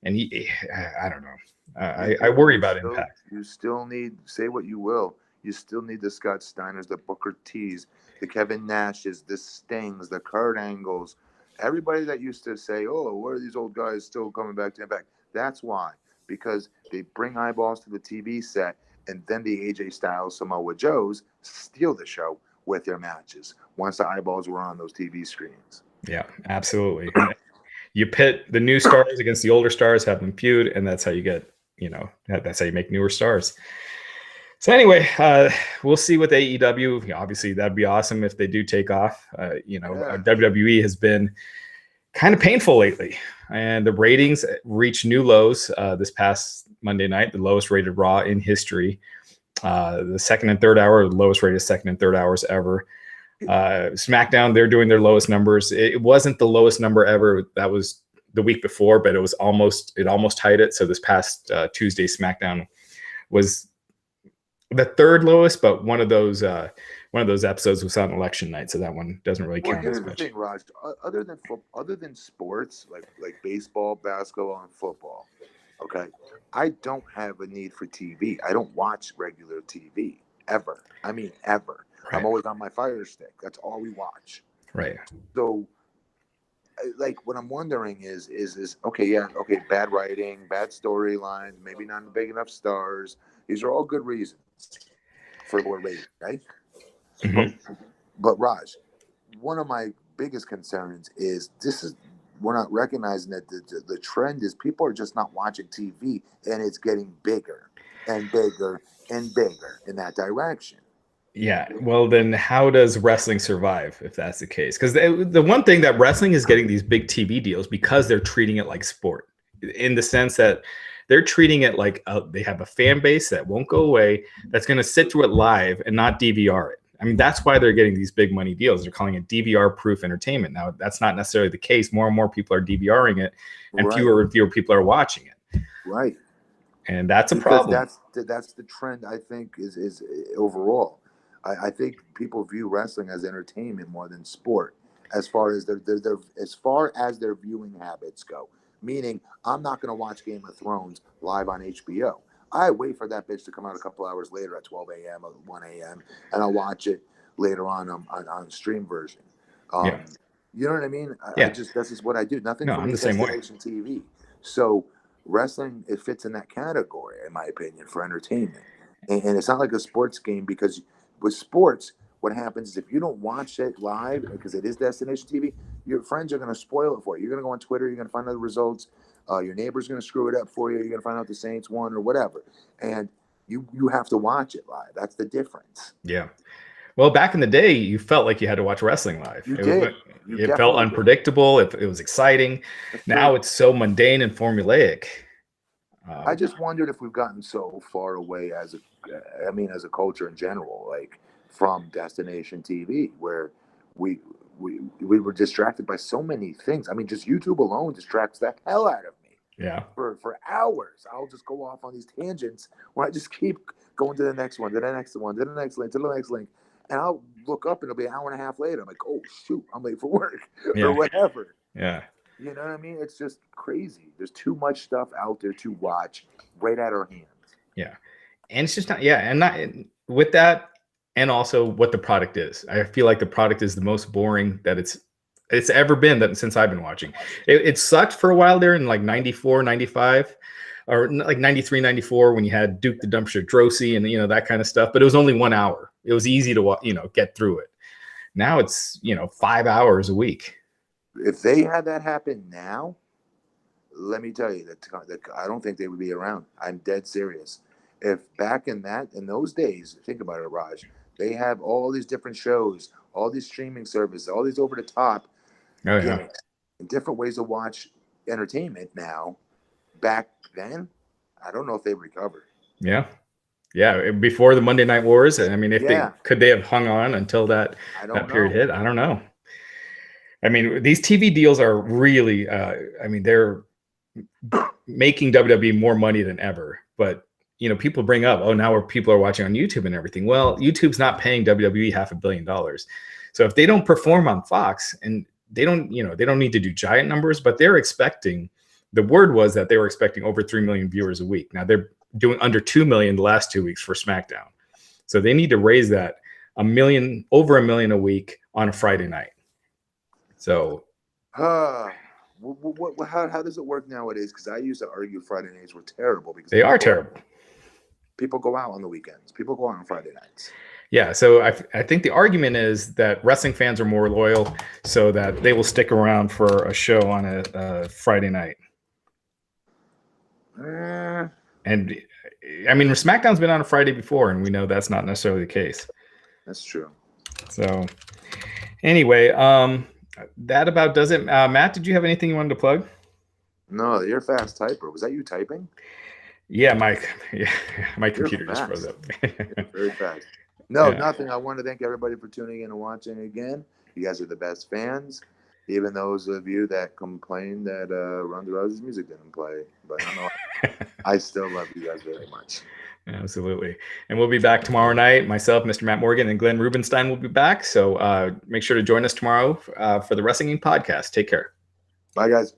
And I don't know. I worry about Impact. You still need, say what you will, you still need the Scott Steiners, the Booker T's, the Kevin Nashes, the Stings, the Kurt Angles, everybody that used to say, oh, where are these old guys still coming back to Impact? That's why. Because they bring eyeballs to the TV set, and then the AJ Styles, Samoa Joes steal the show with their matches once the eyeballs were on those TV screens. Yeah, absolutely. You pit the new stars against the older stars, have them feud, and that's how you get, that's how you make newer stars. So anyway, we'll see with AEW. Obviously, that'd be awesome if they do take off. WWE has been kind of painful lately, and the ratings reached new lows this past Monday night, the lowest rated Raw in history. The second and third hour, the lowest rated second and third hours ever. SmackDown, they're doing their lowest numbers. It wasn't the lowest number ever. That was the week before, but it almost tied it. So this past Tuesday, SmackDown was the third lowest, but one of those episodes was on election night, so that one doesn't really count as much. Thing, Raj, other than sports like baseball, basketball, and football, okay, I don't have a need for TV. I don't watch regular TV ever. I mean, ever. Right. I'm always on my Fire Stick. That's all we watch. Right. So, like, what I'm wondering is bad writing, bad storylines, maybe not big enough stars. These are all good reasons for lower rating, right? Mm-hmm. But Raj, one of my biggest concerns is we're not recognizing that the trend is people are just not watching TV, and it's getting bigger and bigger and bigger in that direction. Yeah, well, then how does wrestling survive if that's the case? Because the one thing that wrestling is getting these big TV deals because they're treating it like sport, in the sense that they're treating it like they have a fan base that won't go away, that's going to sit through it live and not DVR it. I mean, that's why they're getting these big money deals. They're calling it DVR-proof entertainment. Now, that's not necessarily the case. More and more people are DVRing it, and fewer and fewer people are watching it. Right. And that's a problem. That's the trend, I think, is overall. I think people view wrestling as entertainment more than sport, as far as their viewing habits go. Meaning, I'm not going to watch Game of Thrones live on HBO. I wait for that bitch to come out a couple hours later at 12 a.m. or 1 a.m. and I'll watch it later on stream version. You know what I mean? That's just what I do. Nothing for me is destination TV. So wrestling, it fits in that category, in my opinion, for entertainment. And it's not like a sports game, because with sports, what happens is if you don't watch it live, because it is destination TV, your friends are going to spoil it for you. You're going to go on Twitter, you're going to find out the results. Your neighbor's going to screw it up for you. You're going to find out the Saints won or whatever. And you have to watch it live. That's the difference. Yeah. Well, back in the day, you felt like you had to watch wrestling live. It felt unpredictable. It was exciting. Now it's so mundane and formulaic. I just wondered if we've gotten so far away as a culture in general, like from destination TV, where we were distracted by so many things. I mean, just YouTube alone distracts the hell out of me. Yeah. For hours, I'll just go off on these tangents where I just keep going to the next one, to the next one, to the next link, to the next link, and I'll look up and it'll be an hour and a half later. I'm like, oh shoot, I'm late for work or whatever. Yeah. You know what I mean? It's just crazy. There's too much stuff out there to watch right at our hands. Yeah. And it's just not, and not with that, and also what the product is. I feel like the product is the most boring that it's ever been since I've been watching. It sucked for a while there in like 94, 95, or like 93, 94, when you had Duke the Dumpster Drosy and, that kind of stuff. But it was only 1 hour. It was easy to, get through it. Now it's, 5 hours a week. If they had that happen now, let me tell you that I don't think they would be around. I'm dead serious. If back in those days, think about it, Raj, they have all these different shows, all these streaming services, all these over the top gimmicks, and different ways to watch entertainment now. Back then, I don't know if they recovered. Yeah. Yeah, before the Monday Night Wars. I mean, if Yeah. they have hung on until that period hit? I don't know. I mean, these TV deals are really, I mean, they're making WWE more money than ever. But, you know, people bring up, oh, now people are watching on YouTube and everything. Well, YouTube's not paying WWE $500 million. So if they don't perform on Fox, and they don't need to do giant numbers, but they're expecting, the word was that they were expecting over 3 million viewers a week. Now they're doing under 2 million the last 2 weeks for SmackDown. So they need to raise that over a million a week on a Friday night. So, how does it work nowadays? Because I used to argue Friday nights were terrible because they are terrible. People go out on the weekends. People go out on Friday nights. Yeah, so I think the argument is that wrestling fans are more loyal, so that they will stick around for a show on a Friday night. And I mean, SmackDown's been on a Friday before, and we know that's not necessarily the case. That's true. So, anyway, that about does it. Matt, did you have anything you wanted to plug? No, you're a fast typer. Was that you typing? Yeah, my computer just froze up. Very fast. No, nothing. I want to thank everybody for tuning in and watching again. You guys are the best fans. Even those of you that complained that Ronda Rousey's music didn't play. But I still love you guys very much. Absolutely. And we'll be back tomorrow night. Myself, Mr. Matt Morgan, and Glenn Rubenstein will be back. So make sure to join us tomorrow for the Wrestling Inc. podcast. Take care. Bye, guys.